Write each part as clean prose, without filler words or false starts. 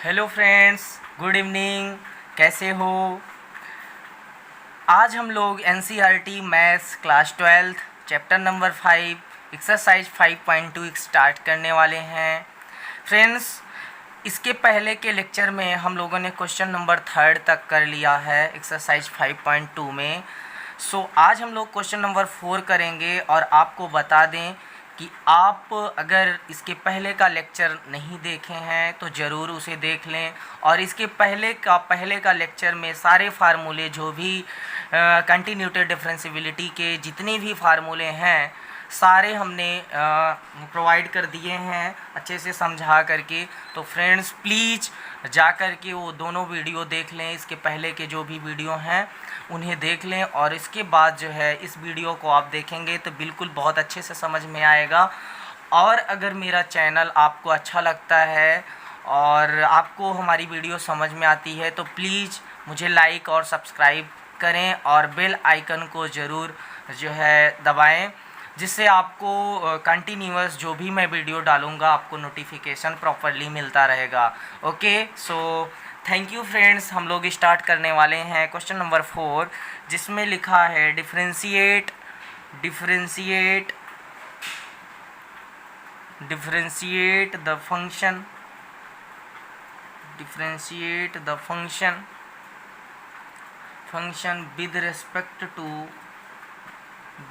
Hello friends, good evening. कैसे हो? आज हम लोग NCERT maths class 12 chapter number 5 exercise 5.2 start करने वाले हैं। फ्रेंड्स, इसके पहले के लेक्चर में हम लोगों ने क्वेश्चन नंबर 3 तक कर लिया है एक्सरसाइज 5.2 में। आज हम लोग क्वेश्चन नंबर 4 करेंगे और आपको बता दें कि आप अगर इसके पहले का लेक्चर नहीं देखे हैं तो ज़रूर उसे देख लें। और इसके पहले का लेक्चर में सारे फार्मूले जो भी कंटिन्यूटेड डिफरेंशियबिलिटी के जितने भी फार्मूले हैं सारे हमने प्रोवाइड कर दिए हैं अच्छे से समझा करके। तो फ्रेंड्स प्लीज़ जा कर के वो दोनों वीडियो देख लें, इसके पहले के जो भी वीडियो हैं उन्हें देख लें और इसके बाद जो है इस वीडियो को आप देखेंगे तो बिल्कुल बहुत अच्छे से समझ में आएगा। और अगर मेरा चैनल आपको अच्छा लगता है और आपको हमारी वीडियो समझ में आती है तो प्लीज़ मुझे लाइक और सब्सक्राइब करें और बेल आइकन को ज़रूर जो है दबाएं, जिससे आपको कंटिन्यूअस जो भी मैं वीडियो डालूँगा आपको नोटिफिकेशन प्रॉपरली मिलता रहेगा। Okay, so thank you friends. हम लोग स्टार्ट करने वाले हैं क्वेश्चन नंबर 4, जिसमें लिखा है differentiate the function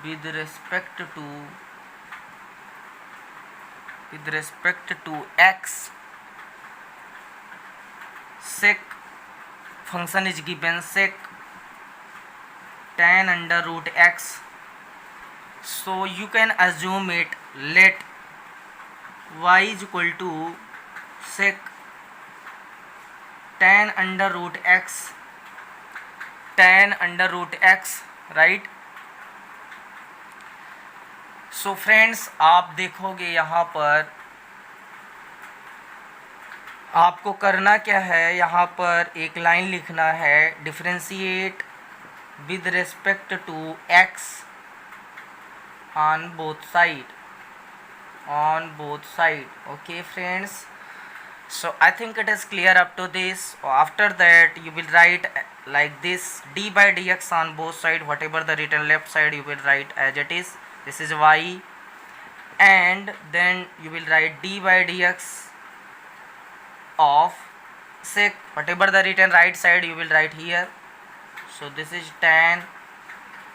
with respect to x. sec function is given sec tan under root x. So you can assume it, let y is equal to sec tan under root x, right? So friends, आप देखोगे यहाँ पर आपको करना क्या है, यहाँ पर एक लाइन लिखना है differentiate with respect to x on both side. Okay friends, so I think it is clear up to this. After that you will write like this: d by dx on both side, whatever the written left side you will write as it is. This is y, and then you will write d by dx of sec, whatever the written right side you will write here. So this is tan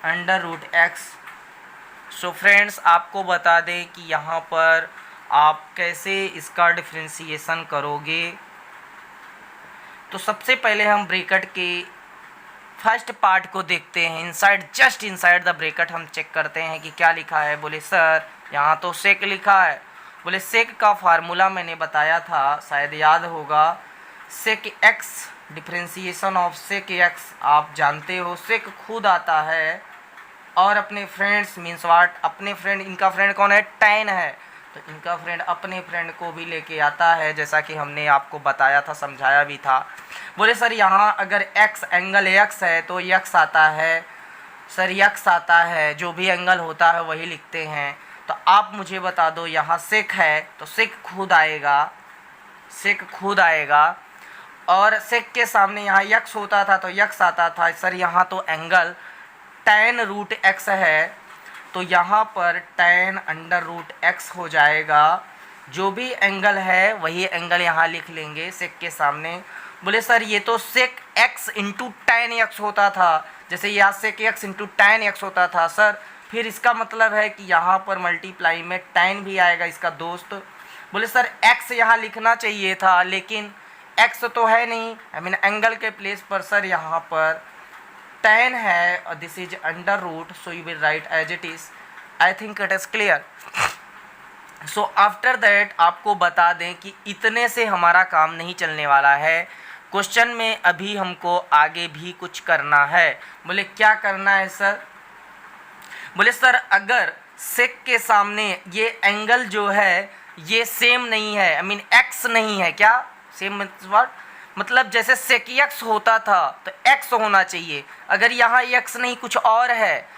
under root x. So friends, आपको बता दें कि यहाँ पर आप कैसे इसका differentiation करोगे। तो सबसे पहले हम ब्रैकेट के फर्स्ट पार्ट को देखते हैं। जस्ट इनसाइड द ब्रैकेट हम चेक करते हैं कि क्या लिखा है। बोले सर यहाँ तो सेक लिखा है। बोले सेक का फार्मूला मैंने बताया था, शायद याद होगा, sec x, differentiation of sec x आप जानते हो। सेक खुद आता है और अपने फ्रेंड्स मीन्स वाट, अपने फ्रेंड, इनका फ्रेंड कौन है, टैन है, तो इनका फ्रेंड अपने फ्रेंड को भी लेके आता है, जैसा कि हमने आपको बताया था, समझाया भी था। बोले सर यहाँ अगर x एंगल x है तो x आता है। सर x आता है, जो भी एंगल होता है वही लिखते हैं। तो आप मुझे बता दो यहाँ सेक है तो सेक खुद आएगा, और सेक के सामने यहाँ x होता था तो x आता था। सर यहाँ तो एंगल tan रूट x है तो यहाँ पर tan अंडर रूट x हो जाएगा। जो भी एंगल है वही एंगल यहाँ लिख लेंगे सेक के सामने। बोले सर ये तो सेक x इंटू tan x होता था, जैसे यहाँ सेक x इंटू tan x होता था। सर फिर इसका मतलब है कि यहाँ पर मल्टीप्लाई में tan भी आएगा इसका दोस्त। बोले सर x यहाँ लिखना चाहिए था, लेकिन x तो है नहीं, आई मीन एंगल के प्लेस पर सर यहाँ पर tan है और this is under root, so you will write as it is. I think it is clear. So after that आपको बता दें कि इतने से हमारा काम नहीं चलने वाला है। क्वेश्चन में अभी हमको आगे भी कुछ करना है। बोले क्या करना है सर? बोले सर अगर सेक के सामने ये एंगल जो है ये सेम नहीं है, आई मीन x नहीं है, क्या सेम मतलब जैसे सेक x होता था तो x होना चाहिए। अगर यहाँ x नहीं कुछ और है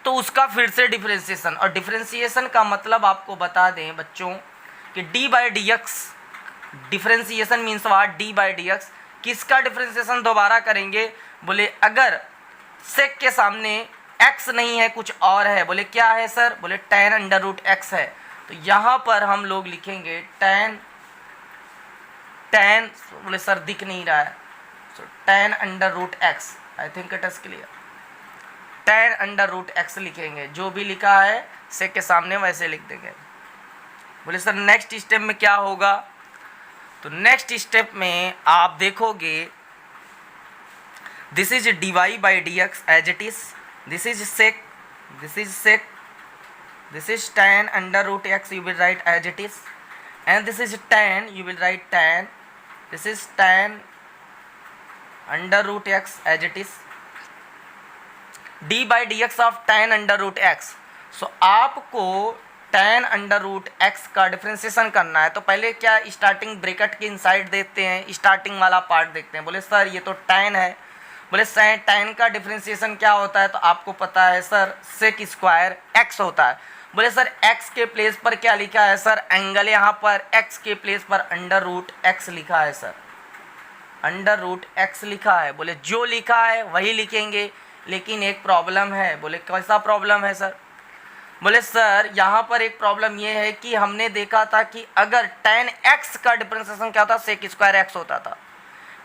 तो उसका फिर से डिफरेंशिएशन, और डिफरेंशिएशन का मतलब आपको बता दें बच्चों कि d by D x differentiation means what, d by D x. किसका डिफरेंशिएशन दोबारा करेंगे, बोले अगर सेक के सामने एक्स नहीं है कुछ और है, बोले क्या है सर, बोले tan अंडर रूट एक्स है। तो यहाँ पर हम लोग लिखेंगे tan, बोले सर दिख नहीं रहा है, so tan under root x, I think it is clear, tan under root x लिखेंगे, जो भी लिखा है सेक के सामने वैसे लिख देंगे। बोले सर नेक्स्ट स्टेप में क्या होगा, तो नेक्स्ट स्टेप में आप देखोगे this is dy by D x as it is, this is sec, this is sec, this is tan under root x, you will write as it is, and this is tan, you will write tan, this is tan under root x as it is, d by dx of tan under root x। सो आपको tan under root x का differentiation करना है, तो पहले क्या starting bracket के inside देखते हैं, स्टार्टिंग वाला पार्ट देखते हैं। बोले सर ये तो tan है, बोले सर tan का डिफ्रेंसिएशन क्या होता है, तो आपको पता है सर सेक स्क्वायर x होता है। बोले सर x के प्लेस पर क्या लिखा है सर, एंगल यहाँ पर x के प्लेस पर अंडर रूट x लिखा है सर, अंडर रूट x लिखा है। बोले जो लिखा है वही लिखेंगे, लेकिन एक प्रॉब्लम है। बोले कैसा प्रॉब्लम है सर, बोले सर यहाँ पर एक प्रॉब्लम ये है कि हमने देखा था कि अगर tan x का डिफरेंशिएशन क्या होता, सेक स्क्वायर x होता था,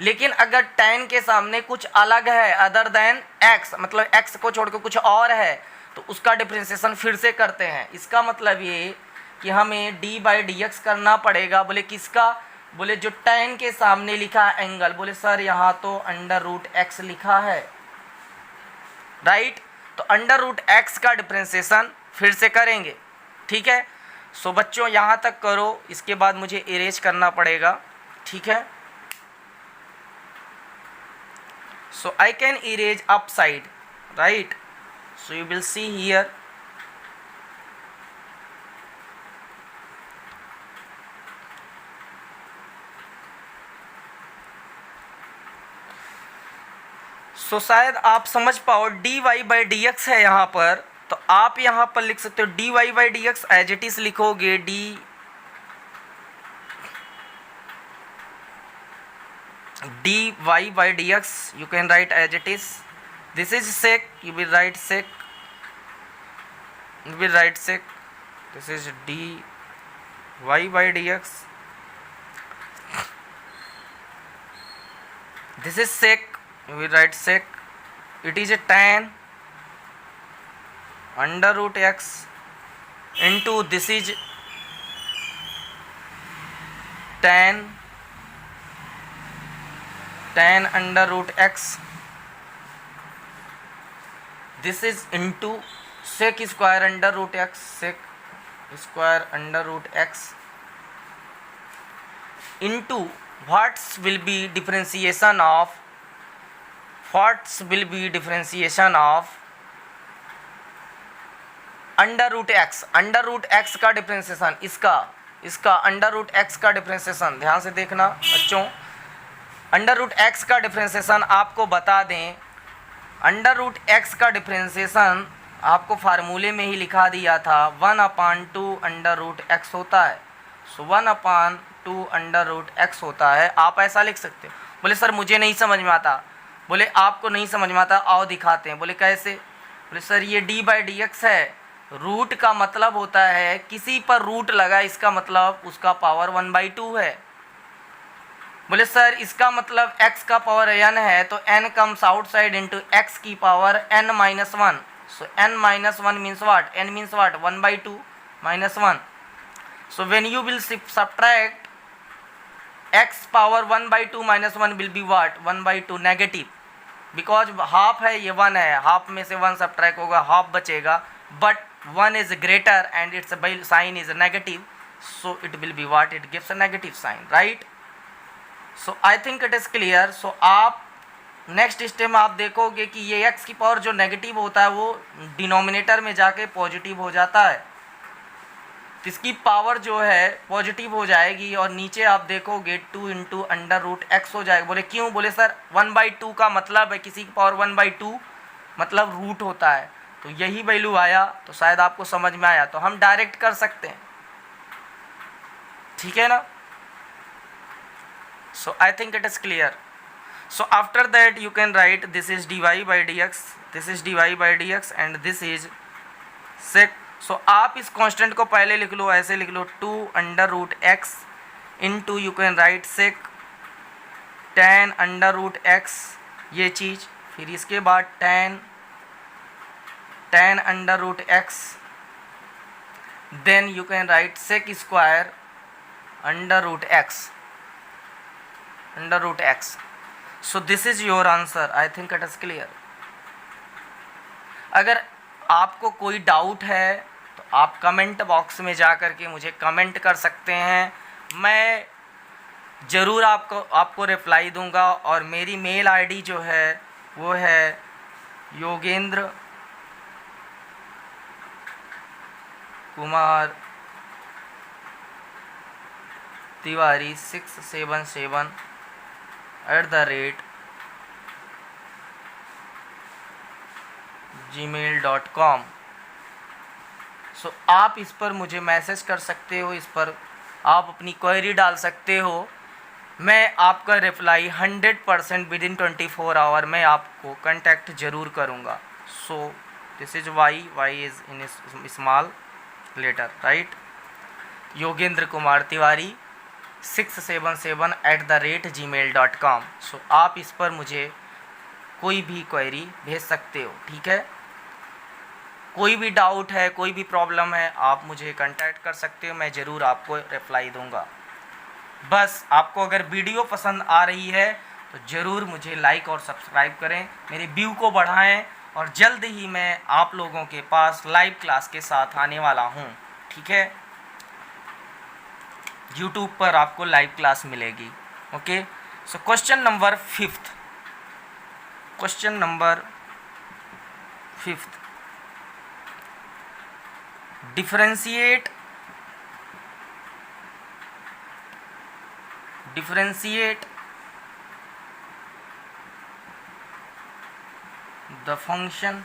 लेकिन अगर tan के सामने कुछ अलग है अदर देन x, मतलब x को छोड़ के कुछ और है, तो उसका डिफरेंशिएशन फिर से करते हैं। इसका मतलब ये कि हमें d बाई डी एक्स करना पड़ेगा। बोले किसका, बोले जो tan के सामने लिखा है एंगल, बोले सर यहाँ तो अंडर रूट x लिखा है, राइट, तो अंडर रूट x का डिफरेंशिएशन फिर से करेंगे, ठीक है। सो बच्चों यहाँ तक करो, इसके बाद मुझे इरेज करना पड़ेगा, ठीक है। So I can erase upside, right, so you will see here, so शायद आप समझ पाओ dy बाई डी एक्स है यहाँ पर, तो आप यहाँ पर लिख सकते हो dy by D x as it is लिखोगे, dy by D x you can write as it is, this is sec, you will write sec, this is dy by dx, this is sec, you will write sec, it is a tan under root x into this is tan under root x, this is into sec square under root x, sec square under root x into what will be differentiation of under root x, under root x का differentiation, इसका under root x का differentiation, ध्यान से देखना बच्चों, under root x का differentiation आपको बता दें, अंडर रूट एक्स का डिफरेंशिएशन आपको फार्मूले में ही लिखा दिया था, 1/2 अंडर रूट एक्स होता है। सो 1/2 अंडर रूट एक्स होता है, आप ऐसा लिख सकते हो। बोले सर मुझे नहीं समझ में आता, बोले आपको नहीं समझ में आता, आओ दिखाते हैं। बोले कैसे, बोले सर ये डी बाई डी एक्स है, रूट का मतलब होता है किसी पर रूट लगा, इसका मतलब उसका पावर 1/2 है। बोले सर इसका मतलब x का पावर n है, तो n comes outside into x की power n-1, so n-1 means what, n means what, 1/2 minus 1। So when you will subtract x power 1/2 minus 1 will be what, 1/2 negative, because half है ये 1 है, half में से 1 subtract होगा, half बचेगा, but 1 is greater and its sign is negative, so it will be what, it gives a negative sign, right? So I think it is clear। so आप next step में आप देखोगे कि ये x की power जो negative होता है वो डिनोमिनेटर में जाके पॉजिटिव हो जाता है, तो इसकी पावर जो है पॉजिटिव हो जाएगी, और नीचे आप देखोगे 2 इंटू अंडर रूट एक्स हो जाएगा। बोले क्यों, बोले सर 1/2 का मतलब है किसी की पावर 1/2 मतलब रूट होता है, तो यही वैल्यू आया, तो शायद आपको समझ में आया, तो हम डायरेक्ट कर सकते हैं, ठीक है ना। So I think it is clear. So after that you can write this is dy by dx, this is dy by dx and this is sec. So आप इस कांस्टेंट को पहले लिख लो, ऐसे लिख लो 2 under root x into you can write sec tan under root x, ये चीज़, फिर इसके बाद tan under root x, then you can write sec square under root x, under root x. So this is your answer. I think it is clear. अगर आपको कोई doubt है तो आप कमेंट बॉक्स में जा कर के मुझे कमेंट कर सकते हैं. मैं ज़रूर आपको रिप्लाई दूंगा. और मेरी मेल आईडी जो है वो है योगेंद्र कुमार तिवारी 677 @gmail.com. सो आप इस पर मुझे मैसेज कर सकते हो, इस पर आप अपनी क्वेरी डाल सकते हो. मैं आपका रिप्लाई 100% विद इन 24 आवर में आपको कांटेक्ट ज़रूर करूँगा. So this is y is in small letter, right. Yogendra Kumar Tiwari 677 @gmail.com. सो आप इस पर मुझे कोई भी क्वेरी भेज सकते हो, ठीक है. कोई भी डाउट है, कोई भी प्रॉब्लम है, आप मुझे कांटेक्ट कर सकते हो. मैं ज़रूर आपको रिप्लाई दूंगा. बस आपको अगर वीडियो पसंद आ रही है तो ज़रूर मुझे लाइक और सब्सक्राइब करें, मेरे व्यू को बढ़ाएं. और जल्द ही मैं आप लोगों के पास लाइव क्लास के साथ आने वाला हूं, ठीक है. यूट्यूब पर आपको लाइव क्लास मिलेगी. Okay. So question number 5th, question number 5th, differentiate the function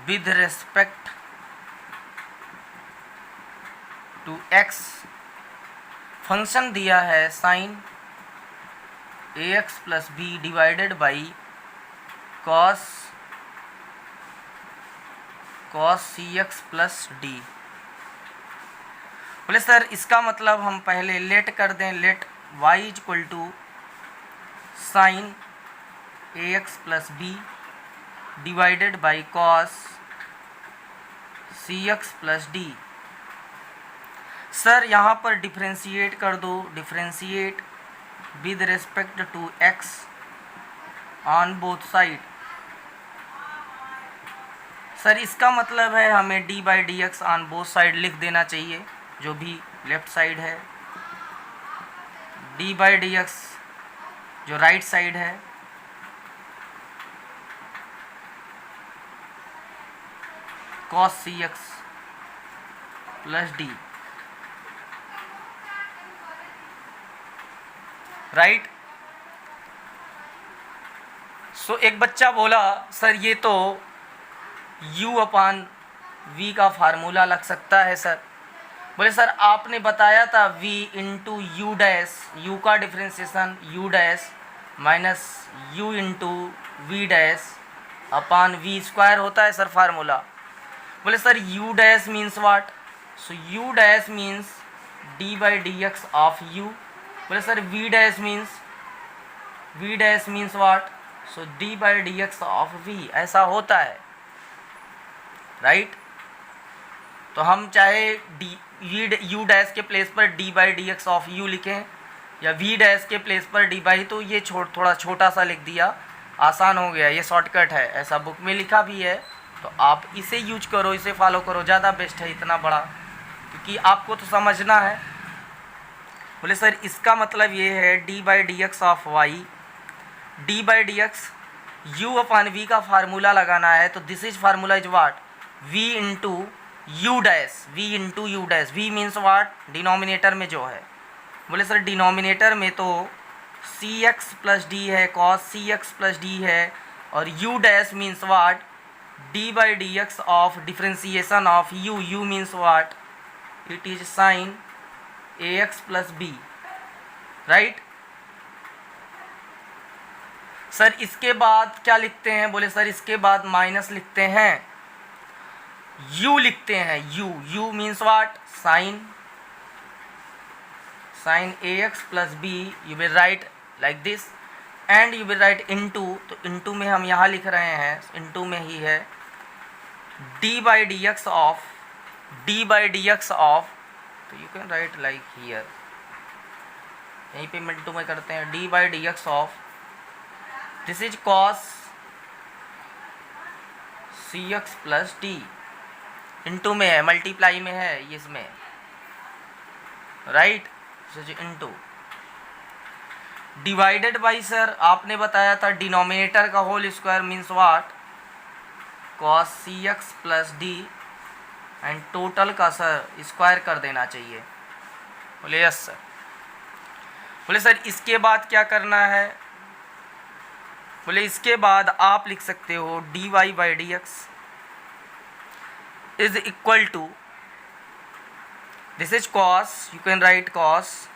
with respect to x. Function दिया है sin ax plus b divided by cos cx plus d. बोले सर इसका मतलब हम पहले लेट कर दें, let y equal to sine ax plus b divided by cos cx plus d. Sir यहाँ पर डिफ्रेंशिएट कर दो, differentiate with respect to x on both side. Sir इसका मतलब है हमें D by D x on both side लिख देना चाहिए, जो भी लेफ्ट साइड है, डी बाई डी एक्स जो राइट साइड है, cos सी एक्स प्लस डी, राइट. सो एक बच्चा बोला सर ये तो u अपान v का फार्मूला लग सकता है सर. बोले सर आपने बताया था v into u dash, u का differentiation u dash minus u into v dash upon v square होता है सर फार्मूला. बोले sir u dash means what. So u dash means d by D x of u. बोले sir v dash means what. So d by D x of v. ऐसा होता है, right. तो हम चाहे u डैश के place पर d by D x of u लिखें या v डैश के प्लेस पर d बाई, तो ये थोड़ा छोटा सा लिख दिया, आसान हो गया, ये शॉर्टकट है, ऐसा बुक में लिखा भी है. तो आप इसे यूज करो, इसे फॉलो करो, ज़्यादा बेस्ट है इतना बड़ा, क्योंकि आपको तो समझना है. बोले सर इसका मतलब ये है d by D x of y, d by D x u upon v का फार्मूला लगाना है. तो this is formula is what, v into u dash, v into u dash, v means what denominator में जो है. बोले sir denominator में तो सी एक्स प्लस डी है, कॉस सी एक्स प्लस डी है, और u dash means what d by D x of differentiation of u, u means what it is sine a x plus B, right. Sir इसके बाद क्या लिखते हैं? बोले sir इसके बाद माइनस लिखते हैं, u लिखते हैं, u means what? Sine a x plus b, you will write like this and you will write into, तो इनटू में हम यहाँ लिख रहे हैं, इनटू में ही है D by D x of, तो you can write like here, यहीं पे इनटू में करते हैं, D by D x of, this is cos C x plus D, into में है, मल्टीप्लाई में है ये इसमें, right, into divided by, sir आपने बताया था डिनोमिनेटर का whole square means what? Cos C x plus D, and total का सर स्क्वायर कर देना चाहिए। बोले यस सर। बोले सर इसके बाद क्या करना है? बोले इसके बाद आप लिख सकते हो D Y by D X is equal to, this is cos, you can write cos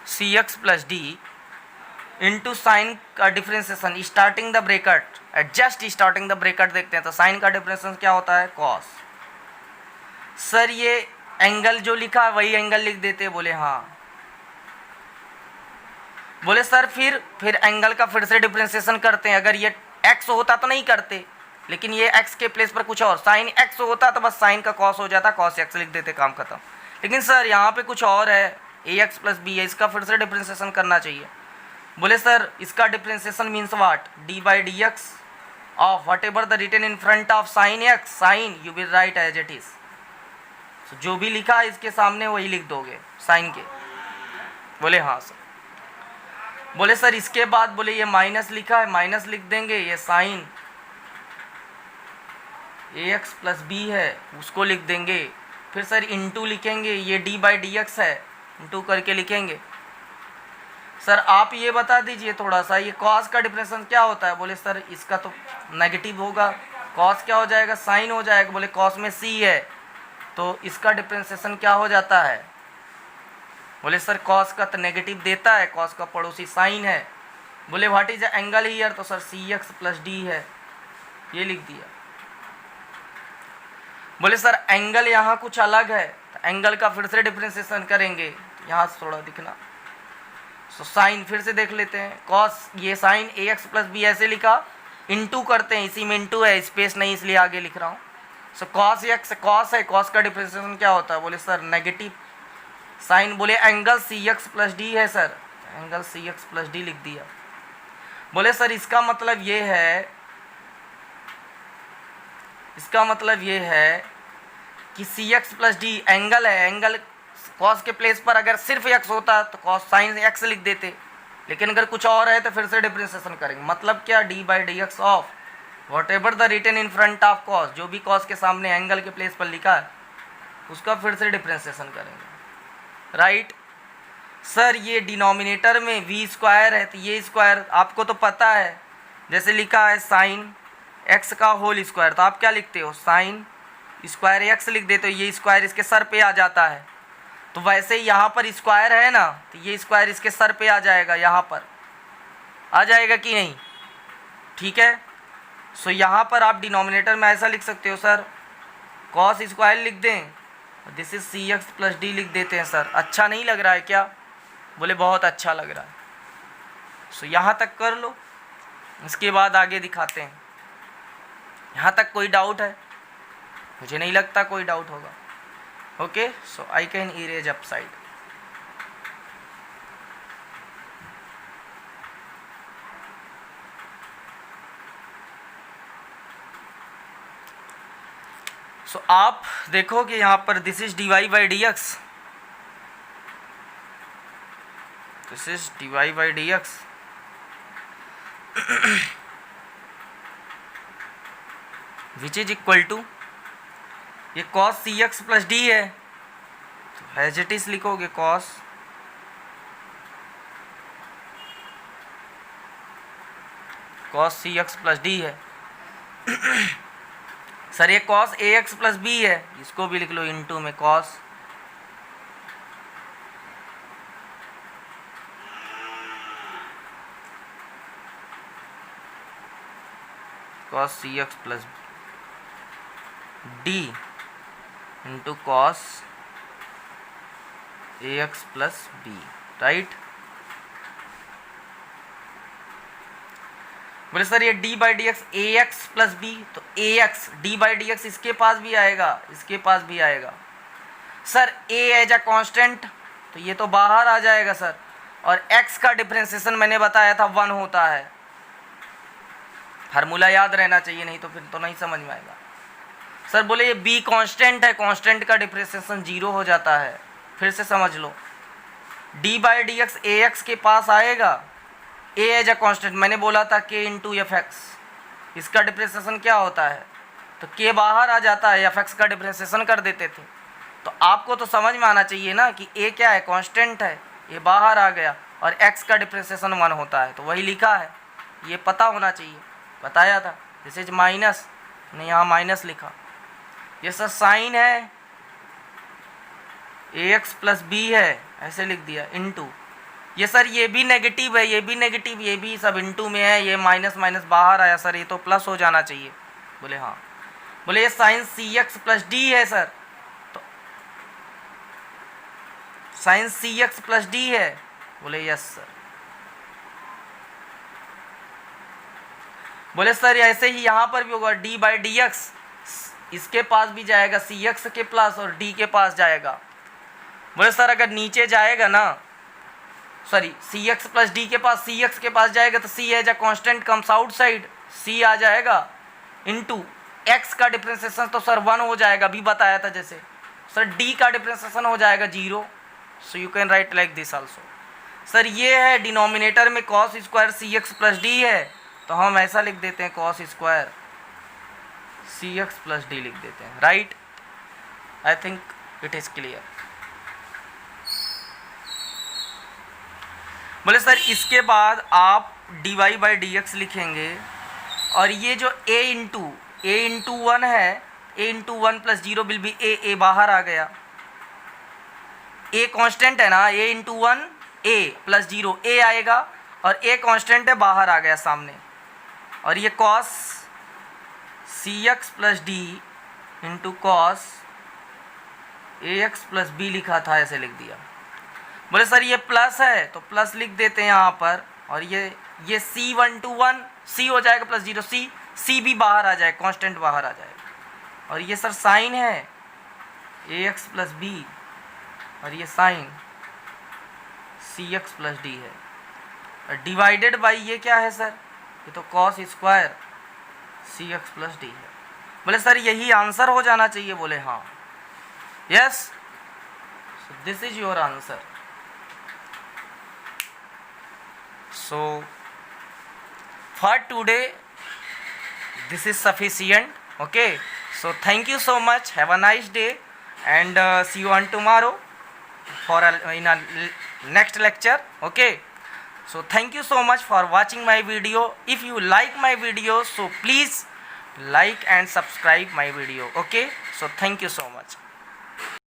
C x plus D into sine का differentiation starting the bracket, adjust starting the bracket देखते हैं तो साइन का डिफ्रेंसिएशन क्या होता है? Cos. Sir ये angle जो लिखा है वही एंगल लिख देते हैं? बोले हाँ। बोले सर फिर एंगल का फिर से डिफ्रेंसिएशन करते हैं, अगर ये x होता तो नहीं करते, लेकिन ये x के प्लेस पर कुछ और साइन x होता तो बस साइन का कॉस हो जाता, कॉस x लिख देते, काम खत्म। लेकिन सर यहाँ पे कुछ और है, ax प्लस बी है, इसका फिर से डिफ्रेंसिएशन करना चाहिए। बोले सर इसका differentiation means what? D by D x of whatever the written in front of sine x, sine you will write as it is, जो भी लिखा है इसके सामने वही लिख दोगे साइन के। बोले हाँ सर। बोले सर इसके बाद, बोले ये माइनस लिखा है, माइनस लिख देंगे, ये sign a x plus B है उसको लिख देंगे, फिर सर इनटू लिखेंगे, ये डी बाई डी एक्स है, इनटू करके लिखेंगे। सर आप ये बता दीजिए थोड़ा सा, ये कॉस का डिफरेंशिएशन क्या होता है? बोले सर इसका तो नेगेटिव होगा, कॉस क्या हो जाएगा? साइन हो जाएगा। बोले कॉस में सी है तो इसका डिफरेंशिएशन क्या हो जाता है? बोले सर कॉस का तो नेगेटिव देता है, कॉस का पड़ोसी साइन है। बोले what is the angle here? तो सर सी एक्स प्लस डी है, ये लिख दिया। बोले सर एंगल यहाँ कुछ अलग है, तो एंगल का फिर से डिफरेंशिएशन करेंगे, यहाँ से थोड़ा दिखना। सो साइन फिर से देख लेते हैं, कॉस ये sign a x plus B ऐसे लिखा, इनटू करते हैं, इसी में इनटू है, स्पेस नहीं इसलिए आगे लिख रहा हूँ। सो कॉस एक्स कॉस है, कॉस का डिफरेंशिएशन क्या होता है? बोले सर नेगेटिव साइन। बोले angle C x plus D है sir, angle C x plus D लिख दिया। बोले सर इसका मतलब ये है, इसका मतलब ये है कि सी एक्स प्लस डी एंगल है, एंगल कॉस के प्लेस पर अगर सिर्फ एक्स होता तो कॉस साइन एक्स लिख देते, लेकिन अगर कुछ और है तो फिर से डिफरेंशिएशन करेंगे। मतलब क्या? D by D x of whatever the written in front of cos, जो भी कॉस के सामने एंगल के प्लेस पर लिखा है उसका फिर से डिफरेंशिएशन करेंगे, राइट। सर ये डिनोमिनेटर में वी स्क्वायर है तो ये स्क्वायर आपको तो पता है, जैसे लिखा है साइन एक्स का होल स्क्वायर, तो आप क्या लिखते हो? साइन स्क्वायर एक्स लिख देते हो, ये स्क्वायर इसके सर पे आ जाता है। तो वैसे ही यहाँ पर स्क्वायर है ना, तो ये स्क्वायर इसके सर पे आ जाएगा, यहाँ पर आ जाएगा कि नहीं? ठीक है। सो यहाँ पर आप डिनोमिनेटर में ऐसा लिख सकते हो सर, कॉस स्क्वायर लिख दें, this is c x plus D लिख देते हैं। सर अच्छा नहीं लग रहा है क्या? बोले बहुत अच्छा लग रहा है। सो यहाँ तक कर लो, इसके बाद आगे दिखाते हैं। यहाँ तक कोई डाउट है? मुझे नहीं लगता कोई डाउट होगा। Okay, so I can erase upside. सो आप देखो कि यहाँ पर this is D Y by D X, this is D Y by D X, which is equal to, ये कॉस सी एक्स प्लस डी है तो एज इट इज लिखोगे कॉस सी एक्स प्लस डी है, सर ये cos A x plus B है, इसको भी लिख लो इनटू में cos C x plus D into cos A x plus B, right. बोले सर ये d by D X A x plus B, तो A X D by D X इसके पास भी आएगा, इसके पास भी आएगा। Sir a as a constant, तो ये तो बाहर आ जाएगा सर, और x का डिफरेंशिएशन मैंने बताया था 1 होता है। फार्मूला याद रहना चाहिए, नहीं तो फिर तो नहीं समझ में आएगा। सर बोले ये b कांस्टेंट है, कांस्टेंट का डिफरेंशिएशन 0 हो जाता है। फिर से समझ लो, d by D X A x के पास आएगा, a एज अ कांस्टेंट मैंने बोला था k इंटू एफ एक्स, इसका डिफरेंशिएशन क्या होता है, तो k बाहर आ जाता है, एफ एक्स का डिफरेंशिएशन कर देते थे। तो आपको तो समझ में आना चाहिए ना कि a क्या है, कांस्टेंट है, ये बाहर आ गया, और x का डिफरेंशिएशन 1 होता है, तो वही लिखा है, ये पता होना चाहिए, बताया था। दिस इज माइनस, ने यहाँ माइनस लिखा। ये सर साइन है, ए एक्स प्लस बी है, ऐसे लिख दिया इनटू। ये सर ये भी नेगेटिव है, ये भी नेगेटिव, ये भी सब इनटू में है, ये माइनस माइनस बाहर आया सर, ये तो प्लस हो जाना चाहिए। बोले हाँ। बोले ये साइन सी एक्स प्लस डी है सर, तो साइन सी एक्स प्लस डी है। बोले यस सर। बोले सर ऐसे ही यहाँ पर भी होगा, डी बाई डी एक्स इसके पास भी जाएगा, सी एक्स के प्लस और डी के पास जाएगा। बोले सर अगर नीचे जाएगा ना, sorry C x plus D के पास, सी एक्स के पास जाएगा तो C as a constant comes outside, C आ जाएगा इनटू एक्स का डिफरेंशिएशन तो सर 1 हो जाएगा, अभी बताया था जैसे। सर डी का डिफरेंशिएशन हो जाएगा 0, so you can write like this also. Sir ये है डिनोमिनेटर में cos square c x plus D है, तो हम ऐसा लिख देते हैं cos square c x plus D लिख देते हैं, right. I think it is clear. बोले सर इसके बाद आप d Y by D x लिखेंगे, और ये जो a इंटू 1 है, a into 1 plus 0 will be a बाहर आ गया, a कांस्टेंट है ना, a into 1 a plus 0 a आएगा, और a कांस्टेंट है, बाहर आ गया सामने। और ये cos C x plus D into cos A x plus B लिखा था, ऐसे लिख दिया। बोले सर ये प्लस है तो प्लस लिख देते हैं यहाँ पर, और ये सी 1 टू 1 सी हो जाएगा प्लस 0, सी भी बाहर आ जाएगा, कांस्टेंट बाहर आ जाएगा। और ये सर साइन है ए एक्स प्लस बी, और ये साइन सी एक्स प्लस डी है, और डिवाइडेड बाई ये क्या है सर, ये तो cos square c x plus D है। बोले सर यही आंसर हो जाना चाहिए। बोले हाँ, yes, so this is your answer. So for today this is sufficient. Okay, so thank you so much, have a nice day, and see you on tomorrow for in a next lecture. Okay, so thank you so much for watching my video. If you like my video, so please like and subscribe my video. Okay, so thank you so much.